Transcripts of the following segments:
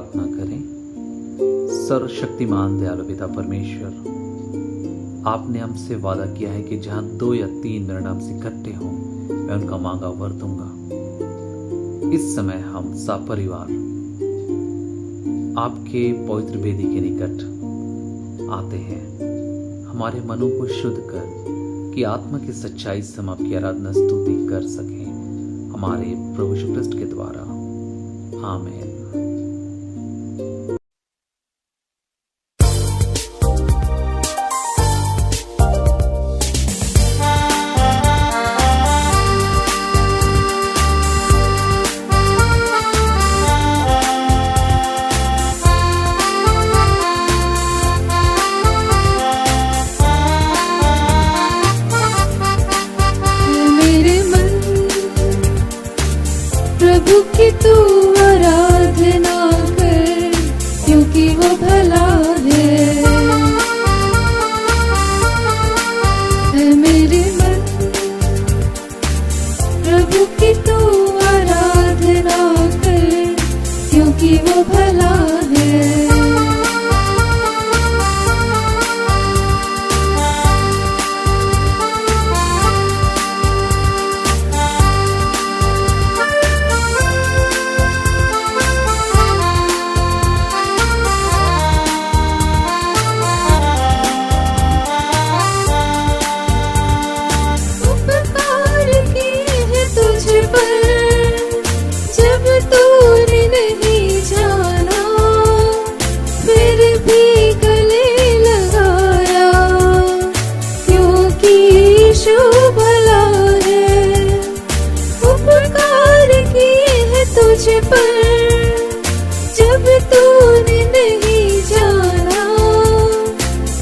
प्रार्थना करें। सर्वशक्तिमान दयालु पिता परमेश्वर, आपने हमसे वादा किया है कि जहां 2 या 3 मेरे नाम से इकट्ठे हों, मैं उनका मांगा वर दूंगा। इस समय हम सपरिवार आपके पवित्र वेदी के निकट आते हैं, हमारे मनों को शुद्ध कर कि आत्मा की सच्चाई से हम आपकी आराधना स्तुति कर सकें, हमारे प्रभु यीशु ख्रिस्ट के द्वारा। आमीन। प्रभु की तू आराधना कर, क्योंकि वो भला है। मेरे मन प्रभु की तू आराधना कर, क्योंकि वो भला है। जब तूने नहीं जाना,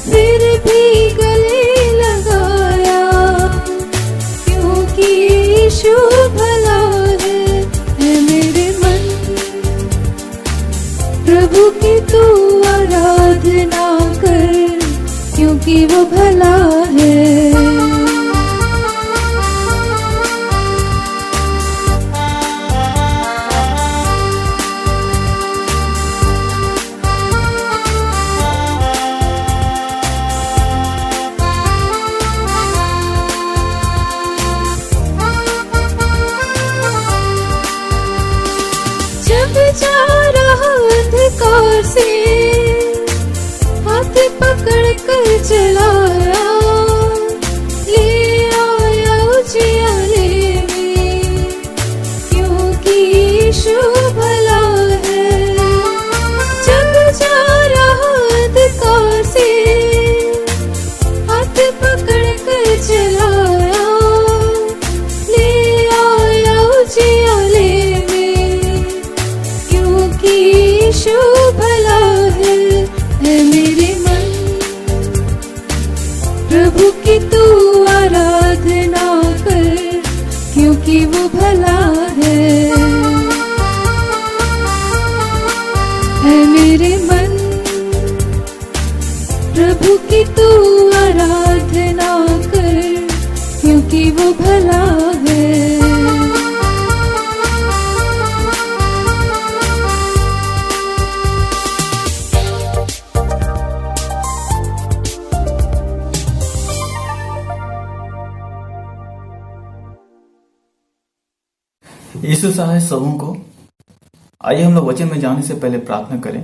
फिर भी गले लगाया, क्योंकि यीशु भला है। मेरे मन प्रभु की तू आराधना कर, क्योंकि वो भला है। जा रहा अंधकार से हाथ पकड़ कर चलाया, ले आया उजियाले में, क्योंकि यीशु भला है। जब जा रहा अंधकार से हाथ पकड़ कर चलाया, ले आया उजियाले यीशु भला है। मेरे मन प्रभु की तू आराधना कर, क्योंकि वो भला है। मेरे मन प्रभु की तू आराधना कर, क्योंकि वो भला है। यीशु सहाय सबों को। आइए हम लोग वचन में जाने से पहले प्रार्थना करें।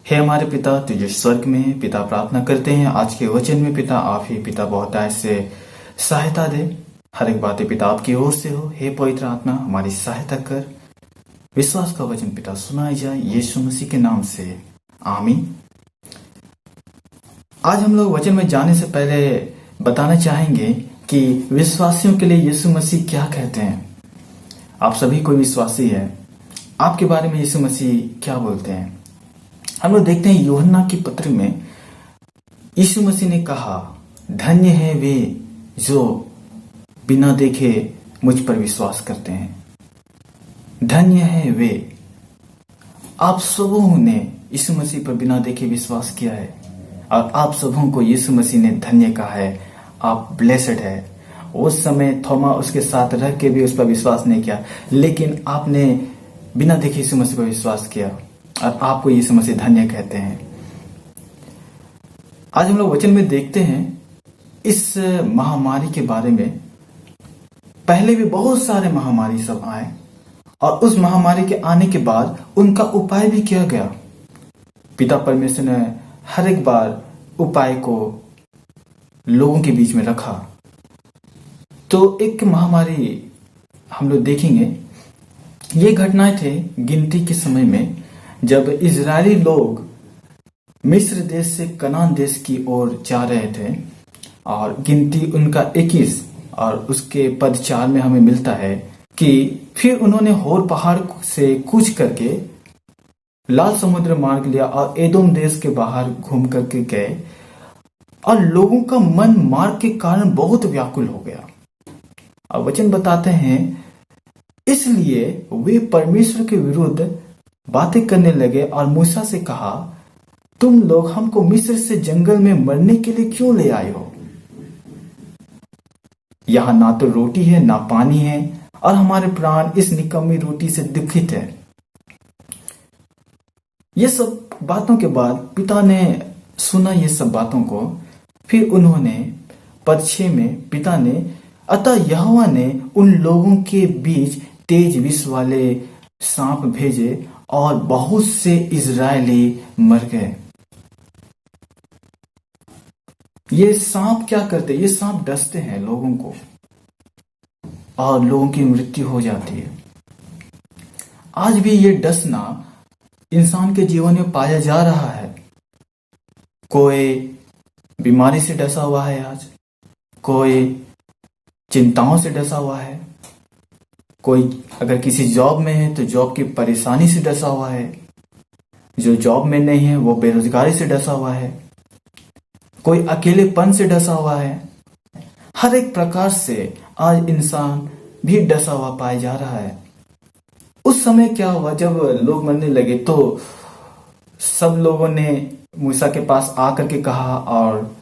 हे हमारे पिता तुझे स्वर्ग में, पिता प्रार्थना करते हैं आज के वचन में पिता आप ही पिता बहुतायत से सहायता दे। हर एक बातें पिता आपकी ओर से हो। हे पवित्र आत्मा हमारी सहायता कर, विश्वास का वचन पिता सुनाई जाए यीशु मसीह के नाम से, आमीन। आज हम लोग वचन में जाने से पहले बताना चाहेंगे कि विश्वासियों के लिए यीशु मसीह क्या कहते हैं। आप सभी कोई विश्वासी है, आपके बारे में यीशु मसीह क्या बोलते हैं। हम लोग देखते हैं यूहन्ना की पत्र में यीशु मसीह ने कहा, धन्य है वे जो बिना देखे मुझ पर विश्वास करते हैं। धन्य है वे। आप सबों ने यीशु मसीह पर बिना देखे विश्वास किया है और आप सबों को यीशु मसीह ने धन्य कहा है। आप ब्लेस्ड है। उस समय थोमा उसके साथ रह के भी उस पर विश्वास नहीं किया, लेकिन आपने बिना देखे यीशु मसीह पर विश्वास किया। और आपको यीशु मसीह धन्य कहते हैं। आज हम लोग वचन में देखते हैं इस महामारी के बारे में। पहले भी बहुत सारे महामारी सब आए और उस महामारी के आने के बाद उनका उपाय भी किया गया। पिता परमेश्वर ने हर एक बार उपाय को लोगों के बीच में रखा। तो एक महामारी हम लोग देखेंगे। ये घटनाएं थे गिनती के समय में, जब इजरायली लोग मिस्र देश से कनान देश की ओर जा रहे थे। और गिनती उनका 21 और उसके पद 4 में हमें मिलता है कि फिर उन्होंने होर पहाड़ से कूच करके लाल समुद्र मार्ग लिया और एदोम देश के बाहर घूम करके गए। और लोगों का मन मार्ग के कारण बहुत व्याकुल हो गया। अब वचन बताते हैं, इसलिए वे परमेश्वर के विरुद्ध बातें करने लगे और मूसा से कहा, तुम लोग हमको मिस्र से जंगल में मरने के लिए क्यों ले आए हो? यहां ना तो रोटी है ना पानी है और हमारे प्राण इस निकम्मी रोटी से दुखित है। ये सब बातों के बाद पिता ने सुना ये सब बातों को। फिर उन्होंने पद 6 में पिता ने, अतः यहोवा ने उन लोगों के बीच तेज विष वाले सांप भेजे और बहुत से इजरायली मर गए। ये सांप क्या करते? ये सांप डसते हैं लोगों को और लोगों की मृत्यु हो जाती है। आज भी ये डसना इंसान के जीवन में पाया जा रहा है। कोई बीमारी से डसा हुआ है, आज कोई चिंताओं से डसा हुआ है, कोई अगर किसी जॉब में है तो जॉब की परेशानी से डसा हुआ है, जो जॉब में नहीं है वो बेरोजगारी से डसा हुआ है, कोई अकेलेपन से डसा हुआ है। हर एक प्रकार से आज इंसान भी डसा हुआ पाया जा रहा है। उस समय क्या हुआ, जब लोग मरने लगे तो सब लोगों ने मूसा के पास आकर के कहा और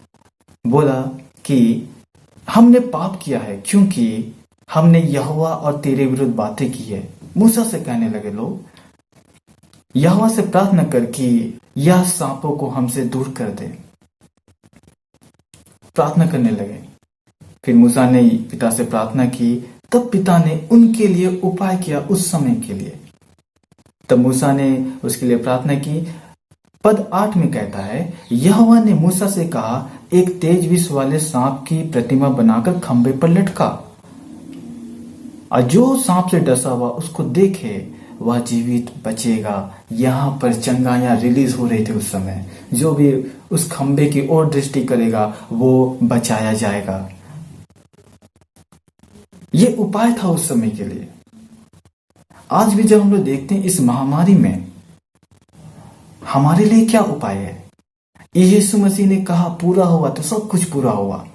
बोला कि हमने पाप किया है क्योंकि हमने यहोवा और तेरे विरुद्ध बातें की है। मूसा से कहने लगे लोग, यहोवा से प्रार्थना कर कि यह सांपों को हमसे दूर कर दे। प्रार्थना करने लगे। फिर मूसा ने पिता से प्रार्थना की, तब पिता ने उनके लिए उपाय किया उस समय के लिए। तब मूसा ने उसके लिए प्रार्थना की। पद 8 में कहता है, यहोवा ने मूसा से कहा, एक तेज विष वाले सांप की प्रतिमा बनाकर खंबे पर लटका और जो सांप से डसा हुआ उसको देखे वह जीवित बचेगा। यहां पर चंगाइयां रिलीज हो रही थी उस समय। जो भी उस खंबे की ओर दृष्टि करेगा वो बचाया जाएगा। ये उपाय था उस समय के लिए। आज भी जब हम लोग देखते हैं इस महामारी में हमारे लिए क्या उपाय है? यीशु मसीह ने कहा पूरा हुआ तो सब कुछ पूरा हुआ।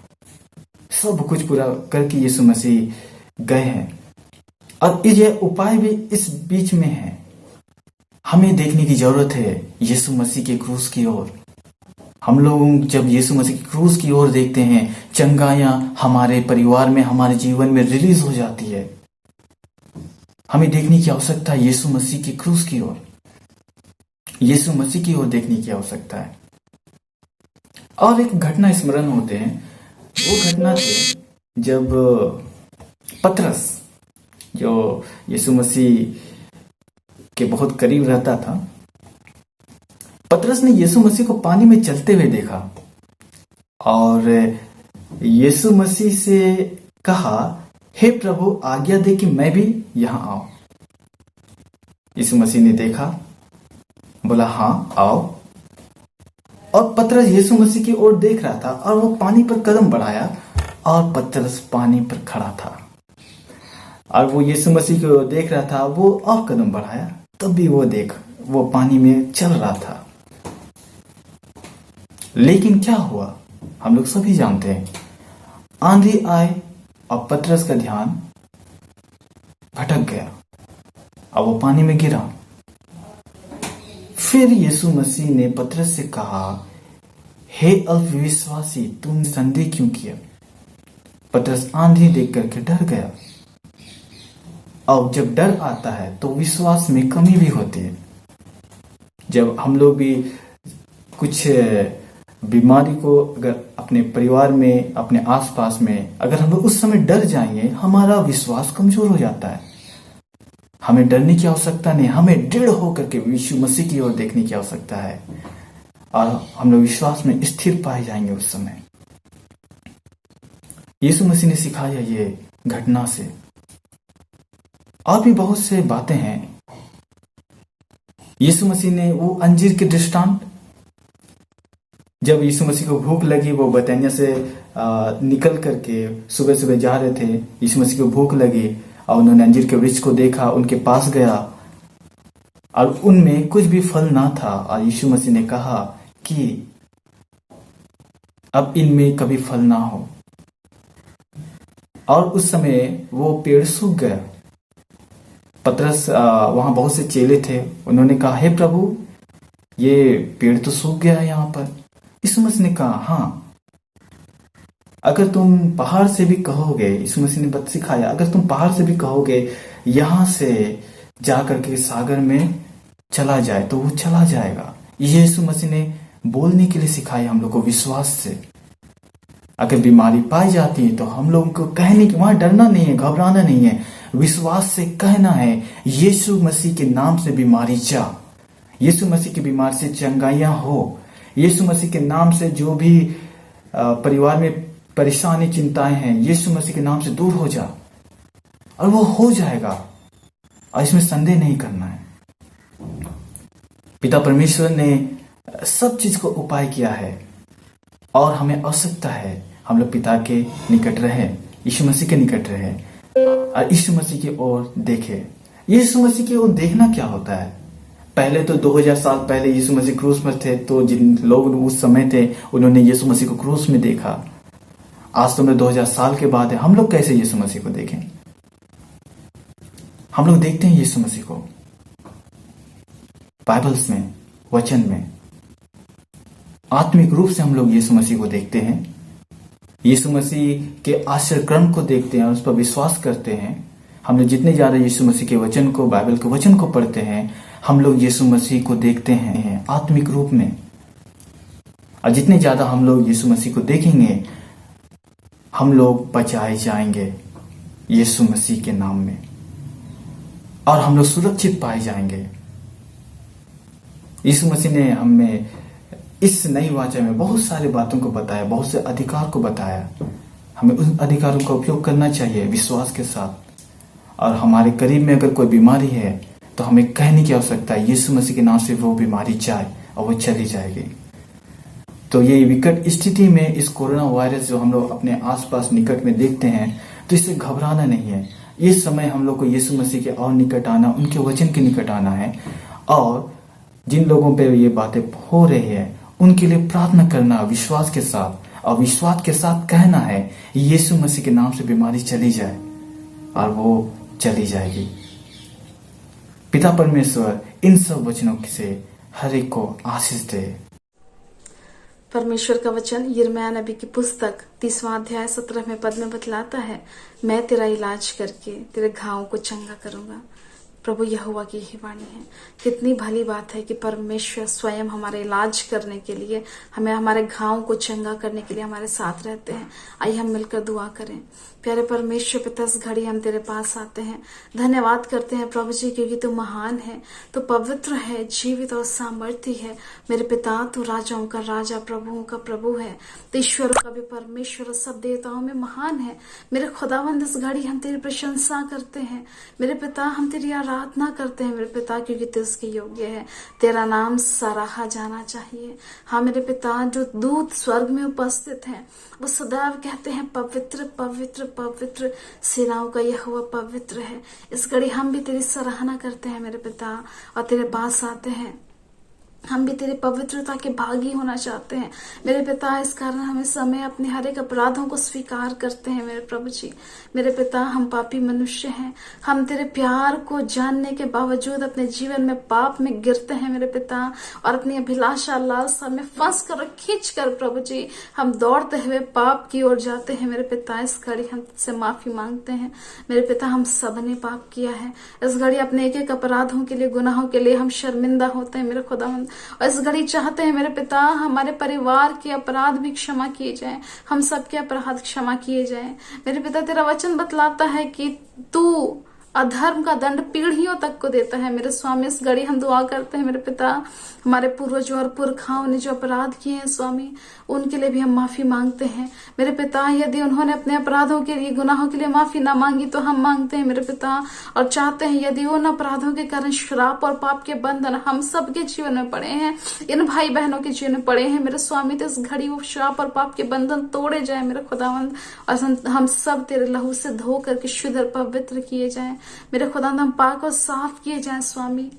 सब कुछ पूरा करके यीशु मसीह गए हैं और ये उपाय भी इस बीच में है। हमें देखने की जरूरत है यीशु मसीह के क्रूस की ओर। हम लोग जब यीशु मसीह की क्रूस की ओर देखते हैं, चंगाइयां हमारे परिवार में, हमारे जीवन में रिलीज हो जाती है। हमें देखने की आवश्यकता है यीशु मसीह की क्रूस की ओर, यीशु मसीह की ओर देखने की आवश्यकता है। और एक घटना स्मरण होते हैं। वो घटना थे जब पतरस, जो यीशु मसीह के बहुत करीब रहता था, पतरस ने यीशु मसीह को पानी में चलते हुए देखा और यीशु मसीह से कहा, हे प्रभु आज्ञा दे कि मैं भी यहां आऊं। यीशु मसीह ने देखा, बोला हाँ आओ। और पतरस यीशु मसीह की ओर देख रहा था और वो पानी पर कदम बढ़ाया और पतरस पानी पर खड़ा था और वो यीशु मसीह की ओर देख रहा था। वो और कदम बढ़ाया, तब भी वो पानी में चल रहा था। लेकिन क्या हुआ हम लोग सभी जानते हैं। आंधी आए और पतरस का ध्यान भटक गया और वो पानी में गिरा। फिर यीशु मसीह ने पतरस से कहा, हे अल्पविश्वासी तुम संदेह क्यों किया? पतरस आंधी देख करके डर गया। और जब डर आता है तो विश्वास में कमी भी होती है। जब हम लोग भी कुछ बीमारी को अगर अपने परिवार में, अपने आसपास में अगर हम लोग उस समय डर जाएंगे, हमारा विश्वास कमजोर हो जाता है। हमें डरने की आवश्यकता नहीं, हमें दृढ़ होकर के यीशु मसीह की ओर देखने की आवश्यकता है और हम लोग विश्वास में स्थिर पाए जाएंगे उस समय। यीशु मसीह ने सिखाया ये घटना से। और भी बहुत से बातें हैं। यीशु मसीह ने वो अंजीर के दृष्टांत, जब यीशु मसीह को भूख लगी, वो बैतनिय्याह से निकल करके सुबह सुबह जा रहे थे, यीशु मसीह को भूख लगी और उन्होंने अंजीर के वृक्ष को देखा, उनके पास गया और उनमें कुछ भी फल ना था और यीशु मसीह ने कहा कि अब इनमें कभी फल ना हो। और उस समय वो पेड़ सूख गया। पतरस, वहां बहुत से चेले थे, उन्होंने कहा, हे प्रभु, ये पेड़ तो सूख गया है यहाँ पर। यीशु मसीह ने कहा, हाँ, अगर तुम पहाड़ से भी कहोगे, यीशु मसीह ने सिखाया, अगर तुम पहाड़ से भी कहोगे यहां से जाकर के सागर में चला जाए तो वो चला जाएगा। ये यीशु मसीह ने बोलने के लिए सिखाया हम लोग को विश्वास से। अगर बीमारी पाई जाती है तो हम लोगों को कहने की, वहां डरना नहीं है, घबराना नहीं है, विश्वास से कहना है, यीशु मसीह के नाम से बीमारी जा, यीशु मसीह की बीमारी से चंगाइयां हो, यीशु मसीह के नाम से जो भी परिवार में परेशानी चिंताएं हैं, यीशु मसीह के नाम से दूर हो जा, और वो हो जाएगा और इसमें संदेह नहीं करना है। पिता परमेश्वर ने सब चीज को उपाय किया है और हमें आवश्यकता है हम लोग पिता के निकट रहे, यीशु मसीह के निकट रहे और यीशु मसीह की ओर देखे। यीशु मसीह की ओर देखना क्या होता है? पहले तो 2000 साल पहले यीशु मसीह क्रूस पर थे, तो जिन लोग उस समय थे उन्होंने यीशु मसीह को क्रूस में देखा। आज तो 2000 साल के बाद है, हम लोग कैसे यीशु मसीह को देखें? हम लोग देखते हैं यीशु मसीह को बाइबल्स में, वचन में, आत्मिक रूप से हम लोग यीशु मसीह को देखते हैं, यीशु मसीह के आश्चर्य कर्म को देखते हैं और उस पर विश्वास करते हैं। हम लोग जितने ज्यादा यीशु मसीह के वचन को, बाइबल के वचन को पढ़ते हैं, हम लोग यीशु मसीह को देखते हैं आत्मिक रूप में। और जितने ज्यादा हम लोग यीशु मसीह को देखेंगे, हम लोग बचाए जाएंगे यीशु मसीह के नाम में और हम लोग सुरक्षित पाए जाएंगे। यीशु मसीह ने हमें इस नई वाचा में बहुत सारी बातों को बताया, बहुत से अधिकार को बताया। हमें उन अधिकारों का उपयोग करना चाहिए विश्वास के साथ। और हमारे करीब में अगर कोई बीमारी है तो हमें कहने की आवश्यकता है, यीशु मसीह के नाम से वो बीमारी जाए और वो चली जाएगी। तो ये विकट स्थिति में इस कोरोना वायरस जो हम लोग अपने आसपास निकट में देखते हैं, तो इससे घबराना नहीं है। इस समय हम लोग को यीशु मसीह के और निकट आना, उनके वचन के निकट आना है और जिन लोगों पे ये बातें हो रही है उनके लिए प्रार्थना करना विश्वास के साथ, और विश्वास के साथ कहना है यीशु मसीह के नाम से बीमारी चली जाए और वो चली जाएगी। पिता परमेश्वर इन सब वचनों से हर एक को आशीष दे। परमेश्वर का वचन यिर्मयाह नबी की पुस्तक 30वां अध्याय 17वें पद में बतलाता है, मैं तेरा इलाज करके तेरे घावों को चंगा करूंगा। प्रभु यहोवा की ही वाणी है। कितनी भली बात है कि परमेश्वर स्वयं हमारे इलाज करने के लिए, हमें हमारे घावों को चंगा करने के लिए हमारे साथ रहते हैं। आइए हम मिलकर दुआ करें। प्यारे परमेश्वर पिता, इस घड़ी हम तेरे पास आते हैं, धन्यवाद करते हैं प्रभु जी, क्योंकि तू महान है, तू पवित्र है, जीवित और सामर्थ्य है। मेरे पिता, तू राजाओं का राजा, प्रभुओं का प्रभु है, तो ईश्वरों का भी परमेश्वर, सब देवताओं में महान है। मेरे खुदावंद, इस घड़ी हम तेरी प्रशंसा करते हैं मेरे पिता, हम तेरी आराधना करते हैं मेरे पिता, क्योंकि तू उसके योग्य है। तेरा नाम सराहा जाना चाहिए। हाँ मेरे पिता, जो दूत स्वर्ग में उपस्थित हैं वो सदैव कहते हैं पवित्र पवित्र पवित्र, सेनाओं का यहोवा पवित्र है। इस घड़ी हम भी तेरी सराहना करते हैं मेरे पिता और तेरे पास आते हैं हम भी तेरे पवित्रता के भागी होना चाहते हैं मेरे पिता। इस कारण हमें समय अपने हर एक अपराधों को स्वीकार करते हैं मेरे प्रभु जी। मेरे पिता, हम पापी मनुष्य हैं, हम तेरे प्यार को जानने के बावजूद अपने जीवन में पाप में गिरते हैं मेरे पिता, और अपनी अभिलाषा लालसा में फंस कर खींच कर प्रभु जी हम दौड़ते हुए पाप की ओर जाते हैं मेरे पिता। इस घड़ी हम तुझसे माफी मांगते हैं मेरे पिता। हम सब ने पाप किया है। इस घड़ी अपने एक एक अपराधों के लिए, गुनाहों के लिए हम शर्मिंदा होते हैं मेरे खुदावंद। और इस घड़ी चाहते हैं मेरे पिता हमारे परिवार के अपराध भी क्षमा किए जाएं, हम सबके अपराध क्षमा किए जाएं मेरे पिता। तेरा वचन बतलाता है कि तू अधर्म का दंड पीढ़ियों तक को देता है मेरे स्वामी। इस घड़ी हम दुआ करते हैं मेरे पिता, हमारे पूर्वजों और पुरखाओं ने जो अपराध किए हैं स्वामी, उनके लिए भी हम माफी मांगते हैं मेरे पिता। यदि उन्होंने अपने अपराधों के लिए, गुनाहों के लिए माफी ना मांगी तो हम मांगते हैं मेरे पिता, और चाहते हैं यदि उन अपराधों के कारण श्राप और पाप के बंधन हम सबके जीवन में पड़े हैं, इन भाई बहनों के जीवन में पड़े हैं मेरे स्वामी, तो इस घड़ी वो श्राप और पाप के बंधन तोड़े जाए मेरे खुदावंद, और हम सब तेरे लहू से धो करके शुद्ध और पवित्र किए जाए मेरे खुदावंद। हम पाक और साफ किए जाए स्वामी,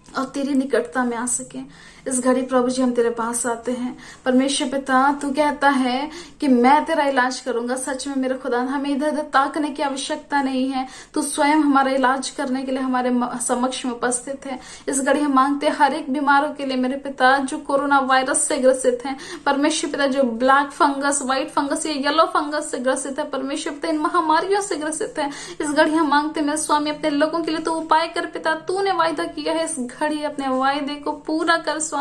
और तेरी निकटता में आ सके। इस घड़ी प्रभु जी हम तेरे पास आते हैं परमेश्वर पिता। तू कहता है कि मैं तेरा इलाज करूंगा। सच में मेरे खुदा, हमें इधर उधर ताकने की आवश्यकता नहीं है। तू स्वयं हमारा इलाज करने के लिए हमारे समक्ष में उपस्थित है। इस घड़ी हम मांगते हैं हर एक बीमारों के लिए मेरे पिता, जो कोरोना वायरस से ग्रसित है परमेश्वर पिता, जो ब्लैक फंगस, व्हाइट फंगस या येलो फंगस से ग्रसित है परमेश्वर पिता, इन महामारियों से ग्रसित है। इस घड़ी हम मांगते हैं मेरे स्वामी अपने लोगों के लिए तो उपाय कर पिता। तूने वायदा किया है, इस घड़ी अपने वायदे को पूरा कर स्वामी।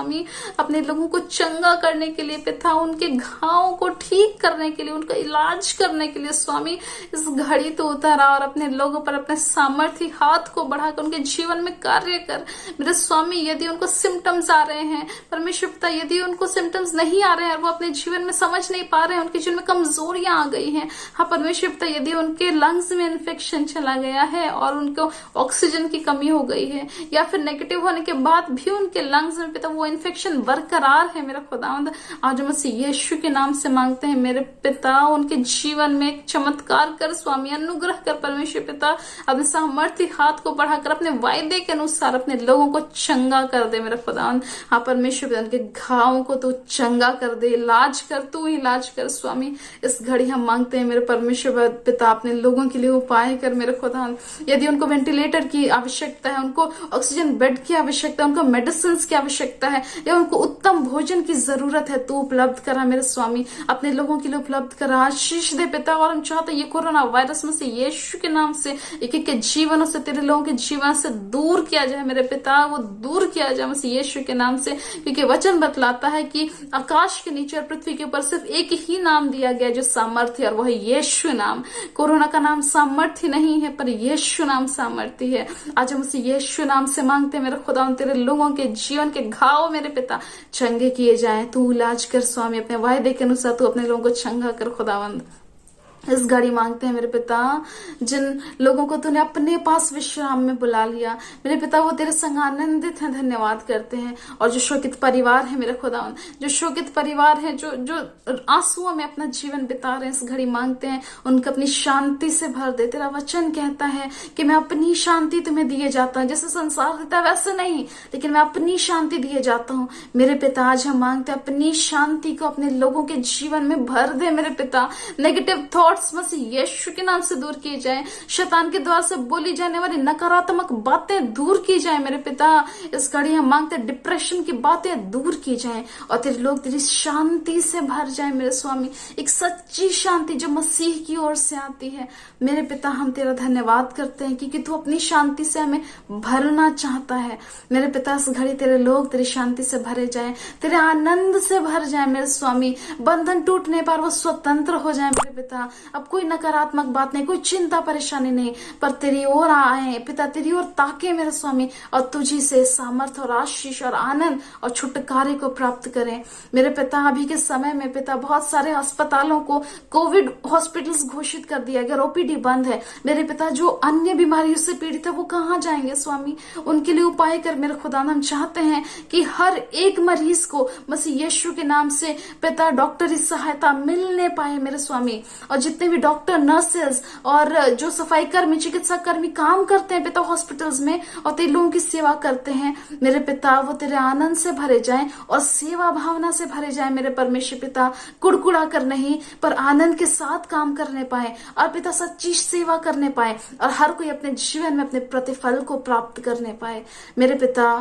अपने लोगों को चंगा करने के लिए पिता, उनके घावों को ठीक करने के लिए, उनका इलाज करने के लिए स्वामी इस घड़ी तो उतारा, और अपने लोगों पर अपने सामर्थ्य हाथ को बढ़ाकर उनके जीवन में कार्य कर मेरे स्वामी। यदि उनको सिम्टम्स आ रहे हैं परमेश्वर पिता, यदि उनको सिम्टम्स नहीं आ रहे हैं, वो अपने जीवन में समझ नहीं पा रहे हैं, उनके जीवन में कमजोरियां आ गई हैं, हाँ परमेश्वर पिता, यदि उनके लंग्स में इन्फेक्शन चला गया है और उनको ऑक्सीजन की कमी हो गई है, या फिर नेगेटिव होने के बाद भी उनके लंग्स में पिता वो इन्फेक्शन बरकरार है मेरा खुदावंद, आज हम उसे यीशु के नाम से मांगते हैं मेरे पिता। उनके जीवन में एक चमत्कार कर स्वामी, अनुग्रह कर परमेश्वर पिता। अपने सामर्थ्य हाथ को बढ़ाकर अपने वायदे के अनुसार अपने लोगों को चंगा कर दे मेरा खुदावंद। हाँ परमेश्वर पिता, उनके घावों को तू चंगा कर दे, इलाज कर, तू इलाज कर स्वामी। इस घड़ी हम मांगते हैं मेरे परमेश्वर पिता, अपने लोगों के लिए उपाय कर मेरे खुदावंद। यदि उनको वेंटिलेटर की आवश्यकता है, उनको ऑक्सीजन बेड की आवश्यकता है, उनको मेडिसिन की आवश्यकता है, या उनको उत्तम भोजन की जरूरत है, तू उपलब्ध करा मेरे स्वामी। अपने लोगों के लिए उपलब्ध करा, आशीष दे पिता। और हम चाहते हैं ये कोरोना वायरस में से यीशु के नाम से एक एक के जीवनों से, तेरे लोगों के जीवन से दूर किया जाए मेरे पिता, वो दूर किया जाए मसीह यीशु के नाम से। क्योंकि वचन बतलाता है कि आकाश के नीचे और पृथ्वी के ऊपर सिर्फ एक ही नाम दिया गया जो सामर्थ्य, और वह है यीशु नाम। कोरोना का नाम सामर्थ्य नहीं है, पर यीशु नाम सामर्थ्य है। आज हम उसे यीशु नाम से मांगते हैं मेरे खुदा, तेरे लोगों के जीवन के घाव मेरे पिता चंगे किए जाएं। तू इलाज कर स्वामी, अपने वायदे के अनुसार तू अपने लोगों को चंगा कर खुदावंद। इस घड़ी मांगते हैं मेरे पिता, जिन लोगों को तूने अपने पास विश्राम में बुला लिया मेरे पिता, वो तेरे संग आनंदित हैं, धन्यवाद करते हैं। और जो शोकित परिवार है मेरे खुदावन, जो शोकित परिवार है, जो आंसुओं में अपना जीवन बिता रहे हैं, इस घड़ी मांगते हैं उनको अपनी शांति से भर दे। तेरा वचन कहता है कि मैं अपनी शांति तुम्हें दिए जाता हूँ, जैसे संसार देता है वैसे नहीं, लेकिन मैं अपनी शांति दिए जाता हूँ मेरे पिता। आज हम मांगते हैं अपनी शांति को अपने लोगों के जीवन में भर दे मेरे पिता। नेगेटिव थॉट्स मसीह यीशु के नाम से दूर की जाए, शैतान के द्वार से बोली जाने वाली नकारात्मक बातें दूर की जाए मेरे पिता। इस घड़ी हम मांगते हैं डिप्रेशन की बातें दूर की जाए, और तेरे लोग तेरी शांति से भर जाए मेरे स्वामी, एक सच्ची शांति जो मसीह की ओर से आती है मेरे पिता। हम तेरा धन्यवाद करते हैं क्योंकि तू अपनी शांति से हमें भरना चाहता है मेरे पिता। इस घड़ी तेरे लोग तेरी शांति से भरे जाए, तेरे आनंद से भर जाए मेरे स्वामी। बंधन टूटने पर वो स्वतंत्र हो जाए मेरे पिता। अब कोई नकारात्मक बात नहीं, कोई चिंता परेशानी नहीं, पर तेरी ओर आए पिता, तेरी ओर ताके मेरे स्वामी, और तुझी से सामर्थ और आशीष और आनंद और छुटकारे को प्राप्त करें मेरे पिता। अभी के समय में पिता बहुत सारे अस्पतालों को कोविड हॉस्पिटल्स घोषित कर दिया गया, ओपीडी बंद है मेरे पिता। जो अन्य बीमारियों से पीड़ित है वो कहाँ जाएंगे स्वामी, उनके लिए उपाय कर मेरे खुदा। हम चाहते हैं कि हर एक मरीज को मसीह यीशु के नाम से पिता डॉक्टरी सहायता मिलने पाए मेरे स्वामी, और जितने भी डॉक्टर, नर्सेज और जो सफाई कर्मी, चिकित्सा कर्मी काम करते हैं पिता हॉस्पिटल्स में और तेरे लोगों की सेवा करते हैं मेरे पिता, वो तेरे आनंद से भरे जाएं और सेवा भावना से भरे जाएं मेरे परमेश्वर पिता। कुड़कुड़ा कर नहीं पर आनंद के साथ काम करने पाए और पिता सच्ची सेवा करने पाए और हर कोई अपने जीवन में अपने प्रतिफल को प्राप्त करने पाए मेरे पिता।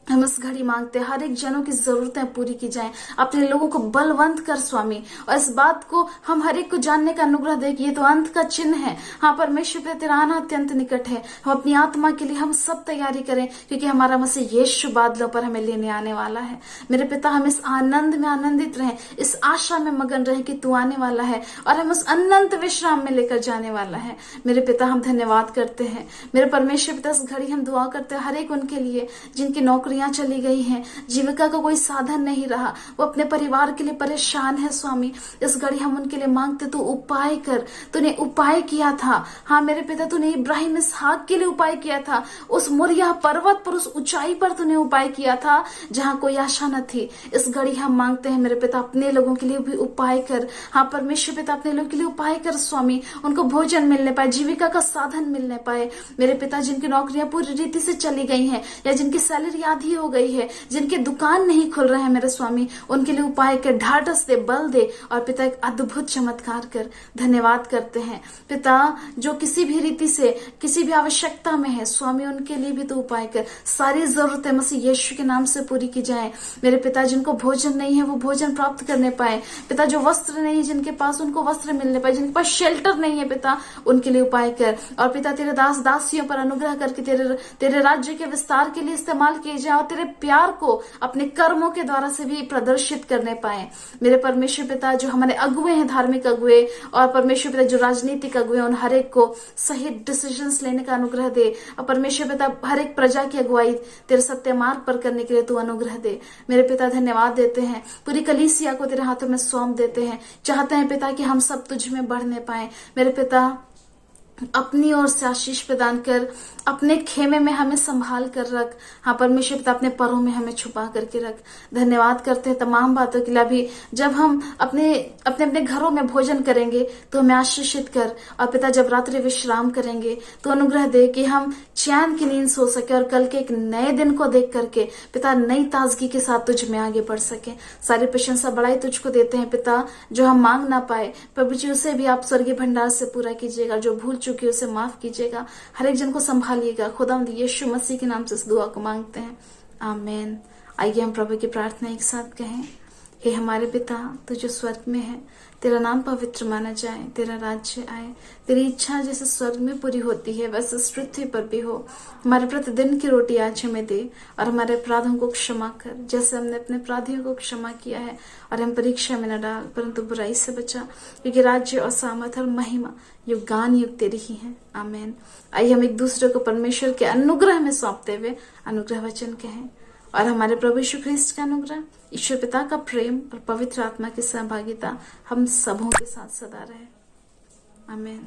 हम इस घड़ी मांगते हैं हर एक जनों की जरूरतें पूरी की जाएं, अपने लोगों को बलवंत कर स्वामी, और इस बात को हम हर एक को जानने का अनुग्रह दे कि ये तो अंत का चिन्ह है। हाँ परमेश्वर पिता तेरा आना अत्यंत निकट है। हम अपनी आत्मा के लिए हम सब तैयारी करें क्योंकि हमारा मसीह यीशु बादलों पर हमें लेने आने वाला है मेरे पिता। हम इस आनंद में आनंदित रहें, इस आशा में मगन रहें कि तू आने वाला है और हम उस अनंत विश्राम में लेकर जाने वाला है मेरे पिता। हम धन्यवाद करते हैं मेरे परमेश्वर पिता। इस घड़ी हम दुआ करते हैं हर एक उनके लिए जिनकी नौकरी चली गई हैं, जीविका का कोई साधन नहीं रहा, वो अपने परिवार के लिए परेशान है स्वामी। इस घड़ी हम उनके लिए मांगते तू उपाय कर। तूने उपाय किया था हाँ मेरे पिता, तूने इब्राहिम इसहाक के लिए उपाय किया था। उस मोरिया पर्वत पर, उस ऊंचाई पर तूने उपाय किया था जहां कोई आशा न थी। इस घड़ी हम मांगते हैं मेरे पिता अपने लोगों के लिए भी उपाय कर। हाँ परमेश्वर पिता अपने लोगों के लिए उपाय कर स्वामी, उनको भोजन मिलने पाए, जीविका का साधन मिलने पाए मेरे पिता। जिनकी नौकरियां पूरी रीति से चली गई हैं या जिनकी सैलरी आधी हो गई है, जिनके दुकान नहीं खुल रहे हैं मेरे स्वामी, उनके लिए उपाय कर, ढाढ़स दे, बल दे और पिता एक अद्भुत चमत्कार कर। धन्यवाद करते हैं पिता जो किसी भी रीति से किसी भी आवश्यकता में है स्वामी, उनके लिए भी तो उपाय कर। सारी जरूरतें मसीह यीशु के नाम से पूरी की जाए मेरे पिता। जिनको भोजन नहीं है वो भोजन प्राप्त करने पाए पिता, जो वस्त्र नहीं जिनके पास उनको वस्त्र मिलने पाए, जिनके पास शेल्टर नहीं है पिता उनके लिए उपाय कर। और पिता तेरे दास दासियों पर अनुग्रह करके तेरे राज्य के विस्तार के लिए इस्तेमाल किए जाए और तेरे प्यार को अपने कर्मों के द्वारा से भी प्रदर्शित करने पाए मेरे परमेश्वर पिता। जो हमारे अगुए हैं, धार्मिक अगुए और परमेश्वर पिता जो राजनीतिक अगुए, उन हर एक को सही डिसीजंस लेने का अनुग्रह दे और परमेश्वर पिता हर एक प्रजा की अगुवाई तेरे सत्य मार्ग पर करने के लिए तू अनुग्रह दे मेरे पिता। धन्यवाद देते हैं, पूरी कलीसिया को तेरे हाथों में सौंप देते हैं। चाहते हैं पिता कि हम सब तुझ में बढ़ने पाए मेरे पिता। अपनी ओर से आशीष प्रदान कर, अपने खेमे में हमें संभाल कर रख। हाँ परमेश्वर पिता अपने परों में हमें छुपा करके रख। धन्यवाद करते हैं तमाम बातों के लिए। अभी जब हम अपने घरों में भोजन करेंगे तो हमें आशीषित कर और पिता जब रात्रि विश्राम करेंगे तो अनुग्रह दे कि हम चैन की नींद सो सके और कल के एक नए दिन को देख करके पिता नई ताजगी के साथ तुझ में आगे बढ़ सके। सारी प्रशंसा बड़ाई तुझको देते हैं पिता। जो हम मांग ना पाए प्रभु जी उसे भी आप स्वर्गीय भंडार से पूरा कीजिएगा। जो भूल चुकी उसे माफ कीजिएगा। हर एक जन को संभालिएगा। खुदावंद यीशु मसीह के नाम से इस दुआ को मांगते हैं, आमीन। आइए हम प्रभु की प्रार्थना एक साथ कहें। हे हमारे पिता तू जो स्वर्ग में है, तेरा नाम पवित्र माना जाए, तेरा राज्य आए, तेरी इच्छा जैसे स्वर्ग में पूरी होती है वैसे इस पृथ्वी पर भी हो। हमारे प्रतिदिन की रोटी आज हमें दे और हमारे अपराधों को क्षमा कर जैसे हमने अपने अपराधियों को क्षमा किया है, और हम परीक्षा में न डाल परंतु बुराई से बचा, क्योंकि राज्य और सामर्थ और महिमा युगान युग तेरी ही है, आमीन। आइए हम एक दूसरे को परमेश्वर के अनुग्रह में सौंपते हुए अनुग्रह वचन कहें। और हमारे प्रभु यीशु ख्रिस्ट का अनुग्रह, ईश्वर पिता का प्रेम और पवित्र आत्मा की सहभागिता हम सबों के साथ सदा रहे, आमीन।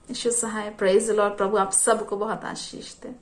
ईश्वर सहाय। Praise the lord. प्रभु आप सबको बहुत आशीष दे।